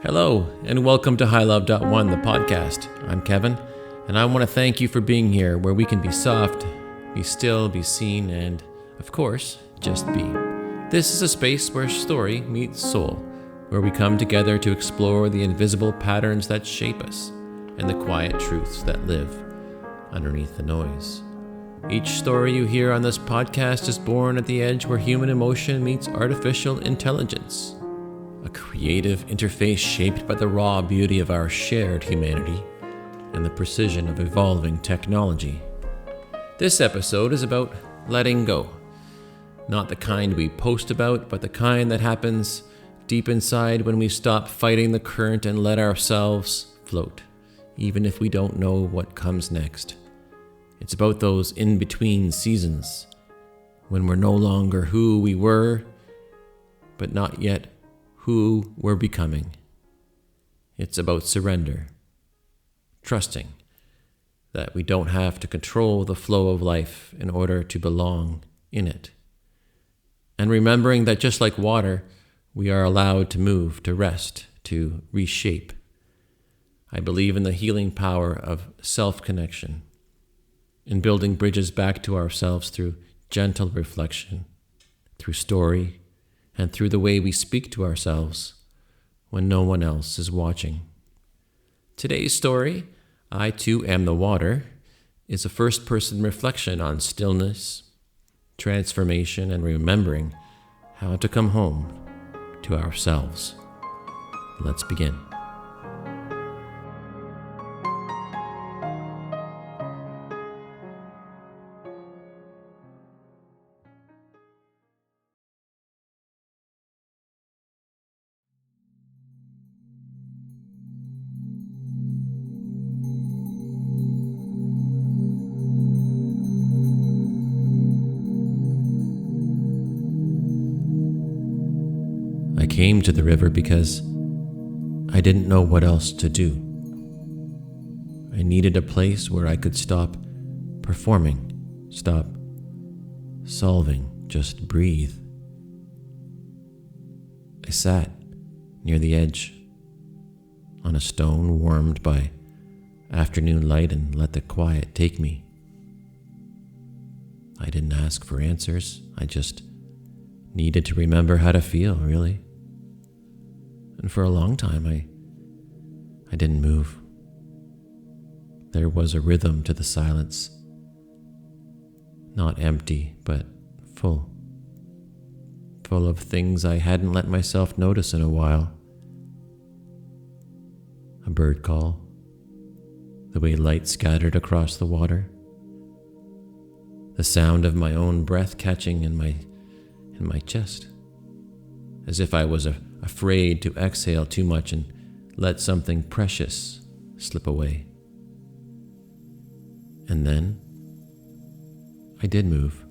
Hello, and welcome to HighLove.1, the podcast. I'm Kevin, and I want to thank you for being here where we can be soft, be still, be seen, and, of course, just be. This is a space where story meets soul, where we come together to explore the invisible patterns that shape us and the quiet truths that live underneath the noise. Each story you hear on this podcast is born at the edge where human emotion meets artificial intelligence. A creative interface shaped by the raw beauty of our shared humanity and the precision of evolving technology. This episode is about letting go. Not the kind we post about, but the kind that happens deep inside when we stop fighting the current and let ourselves float, even if we don't know what comes next. It's about those in-between seasons, when we're no longer who we were, but not yet who we're becoming. It's about surrender, trusting that we don't have to control the flow of life in order to belong in it. And remembering that just like water, we are allowed to move, to rest, to reshape. I believe in the healing power of self-connection, in building bridges back to ourselves through gentle reflection, through story, and through the way we speak to ourselves when no one else is watching. Today's story, I Too Am the Water, is a first-person reflection on stillness, transformation, and remembering how to come home to ourselves. Let's begin. I came to the river because I didn't know what else to do. I needed a place where I could stop performing, stop solving, just breathe. I sat near the edge on a stone warmed by afternoon light and let the quiet take me. I didn't ask for answers. I just needed to remember how to feel, really. And for a long time, I didn't move. There was a rhythm to the silence. Not empty, but full. Full of things I hadn't let myself notice in a while. A bird call, the way light scattered across the water, the sound of my own breath catching in my chest, as if I was afraid to exhale too much and let something precious slip away. And then I did move.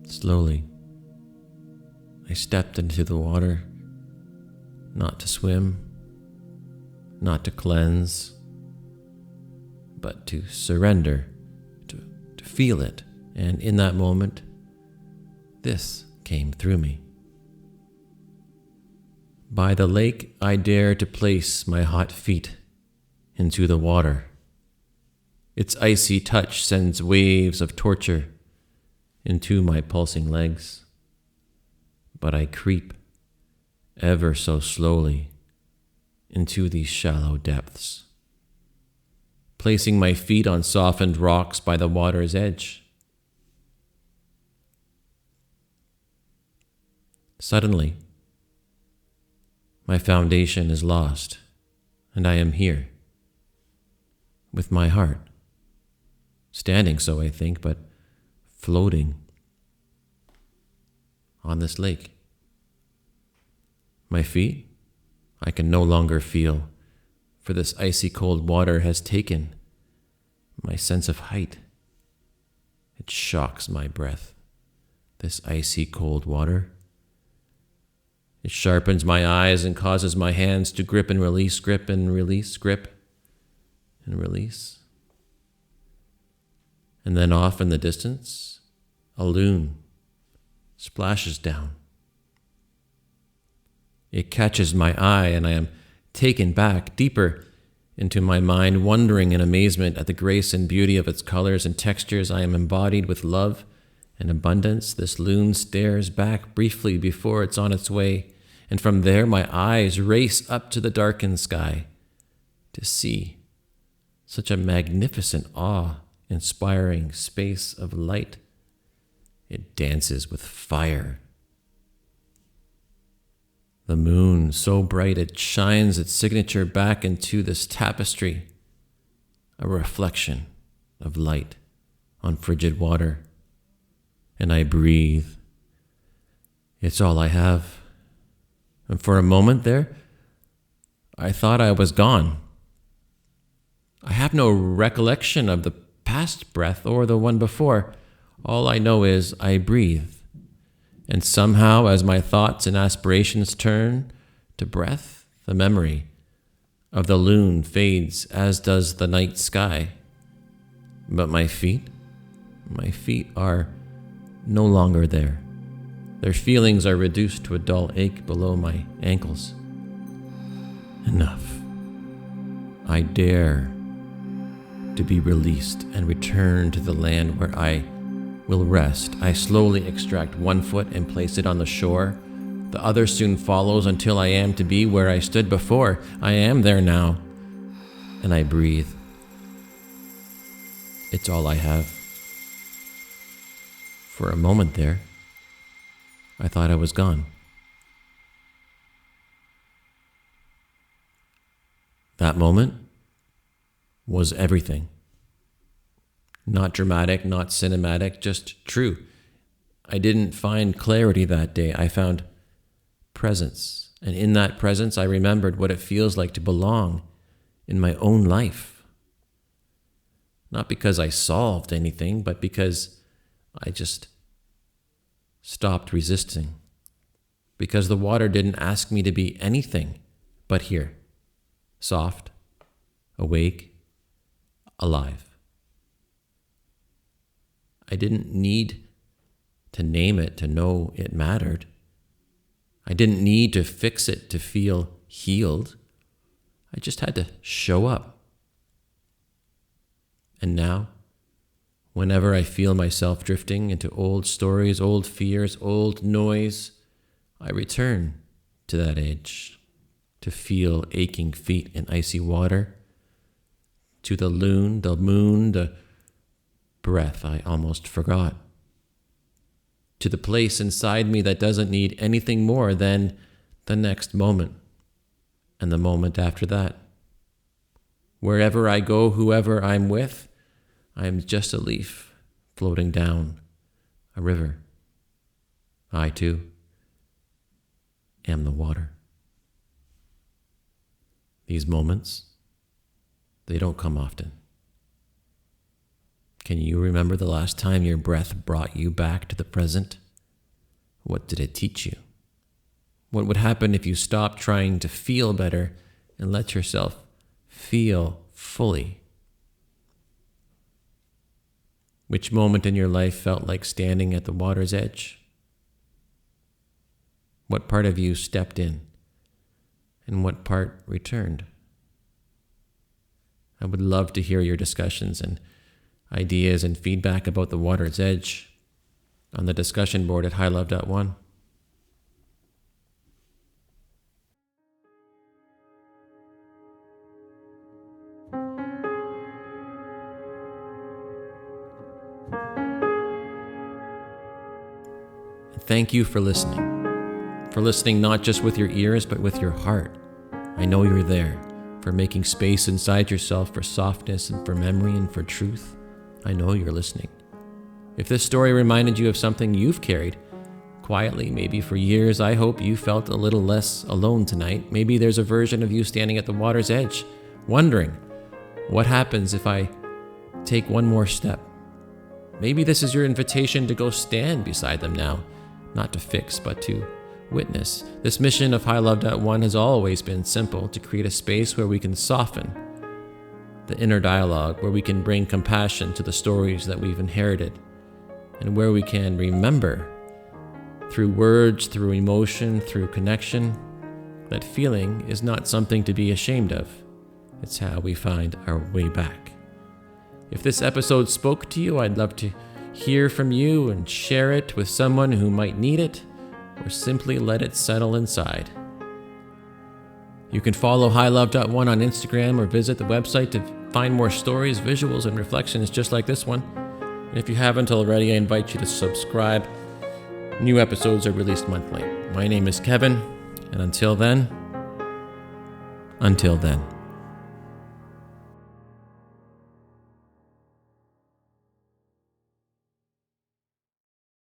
Slowly, I stepped into the water, not to swim, not to cleanse, but to surrender, to feel it. And in that moment, this came through me. By the lake, I dare to place my hot feet into the water. Its icy touch sends waves of torture into my pulsing legs. But I creep ever so slowly into these shallow depths, placing my feet on softened rocks by the water's edge. Suddenly, my foundation is lost, and I am here, with my heart, standing so I think, but floating on this lake. My feet, I can no longer feel, for this icy cold water has taken my sense of height. It shocks my breath, this icy cold water. It sharpens my eyes and causes my hands to grip and release, grip and release, grip and release. And then off in the distance, a loon splashes down. It catches my eye, and I am taken back deeper into my mind, wondering in amazement at the grace and beauty of its colors and textures. I am embodied with love and abundance. This loon stares back briefly before it's on its way, and from there my eyes race up to the darkened sky to see such a magnificent, awe-inspiring space of light. It dances with fire. The moon, so bright it shines its signature back into this tapestry, a reflection of light on frigid water. And I breathe. It's all I have. And for a moment there, I thought I was gone. I have no recollection of the past breath or the one before. All I know is I breathe. And somehow, as my thoughts and aspirations turn to breath, the memory of the loon fades, as does the night sky. But my feet are no longer there. Their feelings are reduced to a dull ache below my ankles. Enough. I dare to be released and return to the land where I will rest. I slowly extract one foot and place it on the shore. The other soon follows until I am to be where I stood before. I am there now, and I breathe. It's all I have. For a moment there, I thought I was gone. That moment was everything. Not dramatic, not cinematic, just true. I didn't find clarity that day. I found presence. And in that presence, I remembered what it feels like to belong in my own life. Not because I solved anything, but because I just stopped resisting. Because the water didn't ask me to be anything but here. Soft, awake, alive. I didn't need to name it to know it mattered. I didn't need to fix it to feel healed. I just had to show up. And now, whenever I feel myself drifting into old stories, old fears, old noise, I return to that edge to feel aching feet in icy water, to the loon, the moon, the breath I almost forgot, to the place inside me that doesn't need anything more than the next moment and the moment after that. Wherever I go, whoever I'm with, I'm just a leaf floating down a river. I, too, am the water. These moments, they don't come often. Can you remember the last time your breath brought you back to the present? What did it teach you? What would happen if you stopped trying to feel better and let yourself feel fully? Which moment in your life felt like standing at the water's edge? What part of you stepped in, and what part returned? I would love to hear your discussions and ideas and feedback about the water's edge on the discussion board at highlove.one. Thank you for listening not just with your ears, but with your heart. I know you're there, for making space inside yourself for softness and for memory and for truth. I know you're listening. If this story reminded you of something you've carried quietly, maybe for years, I hope you felt a little less alone tonight. Maybe there's a version of you standing at the water's edge, wondering, what happens if I take one more step? Maybe this is your invitation to go stand beside them now, not to fix, but to witness. This mission of highlove.one has always been simple: to create a space where we can soften the inner dialogue, where we can bring compassion to the stories that we've inherited, and where we can remember through words, through emotion, through connection, that feeling is not something to be ashamed of. It's how we find our way back. If this episode spoke to you, I'd love to hear from you and share it with someone who might need it, or simply let it settle inside. You can follow highlove.one on Instagram or visit the website to find more stories, visuals, and reflections just like this one. And if you haven't already, I invite you to subscribe. New episodes are released monthly. My name is Kevin, and until then.